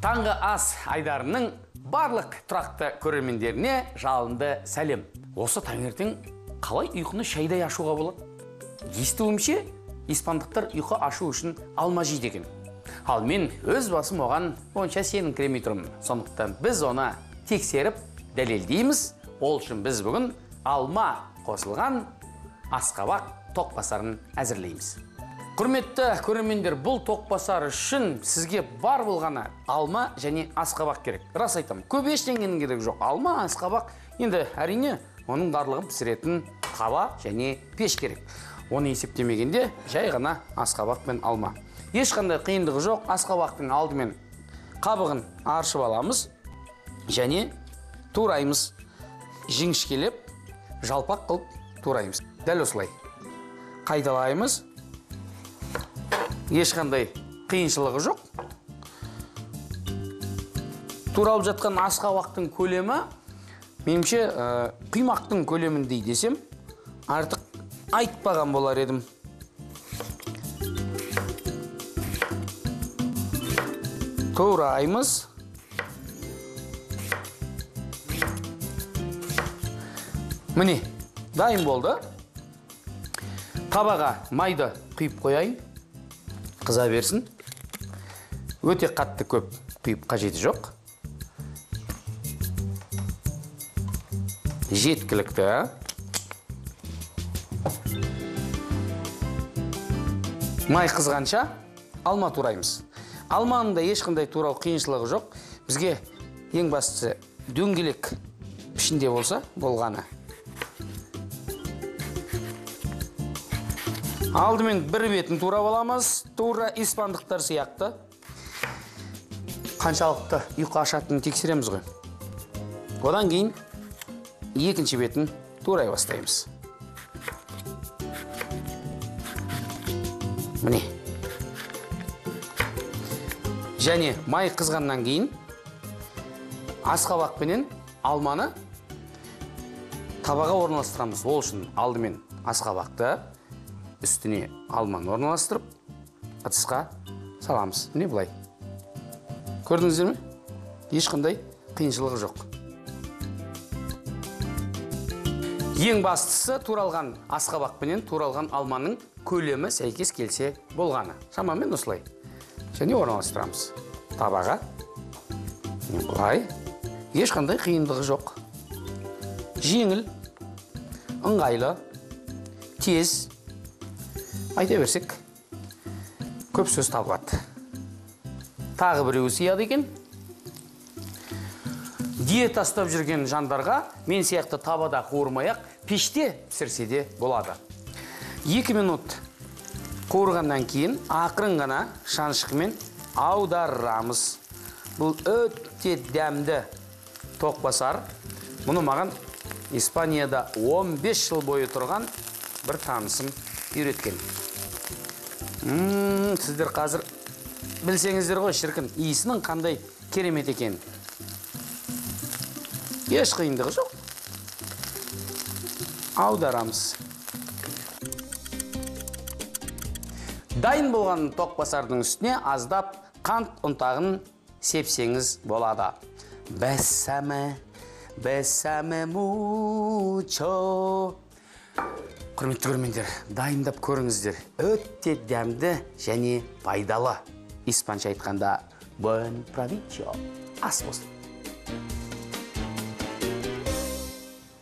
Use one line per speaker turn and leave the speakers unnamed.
Таңғы ас айдарының барлық тұрақты көрермендеріне жалынды сәлем. Осы таңертең қалай ұйқыны шайдай ашуға болады? Естуімше, испандықтар ұйқы ашу үшін алма жейді екен. Ал мен өз басым оған онша сеніңкіремей тұрмын. Сондықтан біз оны тексеріп дәлелдейміз. Ол үшін біз бүгін алма қосылған асқабақ тоқпасарын әзірлейміз. Құрметті көрермендер, бұл тоқпасар үшін сізге бар болғаны алма және асқабақ керек. Рас айтам, көп ештеңенің керегі жоқ. Алма, асқабақ, енді әрине оның барлығын пісіретін тава және пеш керек. Оны есептемегенде жай ғана асқабақ пен алма. Ешқандай қиындығы жоқ. Асқабақтың алдымен қабығын аршып аламыз және тураймыз. Жіңішкелеп, жалпақ қылып тураймыз. Дәл осылай. Қайталаймыз. Ешқандай қиыншылығы жоқ. Туралып жатқан асқабақтың көлемі, меніңше құймақтың көлеміндей десем, артық айтпаған болар едім. Тураймыз. Міне, дайын болды. Табаға майды құйып қойайын. Қыза берсін. Өте қатты көп құйып қажеті жоқ. Жеткілікті. Май қызғанша алма тураймыз. Алманың да ешқандай турау қиыншылығы жоқ. Бізге ең бастысы дөңгелек пішінде болса болғаны. Алдымен бір бетін турап аламыз. Тура испандықтар сияқты. Қаншалықты ұйқы ашатынын тексереміз ғой. Одан кейін екінші бетін турай бастаймыз. Міне. Және май қызғаннан кейін асқабақ пенен алманы табаға орналастырамыз. Ол үшін алдымен асқабақты үстіне алманы орналастырып, ыдысқа саламыз. Міне бұлай. Көрдіңіздер ме? Ешқандай қиыншылығы жоқ. Ең бастысы туралған асқабақ пенен туралған алманың көлемі сәйкес келсе болғаны. Шамамен осылай. Және орналастырамыз. Табаға. Міне бұлай. Ешқандай қиындығы жоқ. Жеңіл, ыңғайлы, тез. Айта берсек, көп сөз табылады. Тағы біреуі сияды екен. Диета ұстап жүрген жандарға мен сияқты табада қуырмай-ақ пеште пісірсе де болады. 2 минут қуырғаннан кейін ақырын ғана шаншқымен аударамыз. Бұл өте дәмді тоқпасар. Мұны маған Испанияда 15 жыл бойы тұрған бір танысым үйреткен. Сіздер қазір білсеңіздер ғой, шіркін, иісінің қандай керемет екен. Еш қиындығы жоқ. Аударамыз. Дайын болған тоқпасардың үстіне аздап қант ұнтағын сепсеңіз болады. Бәсәмі мучо. Құрметті көрермендер, дайындап көріңіздер. Өте дәмді және пайдалы. Испанша айтқанда, buen provecho. Ас болсын.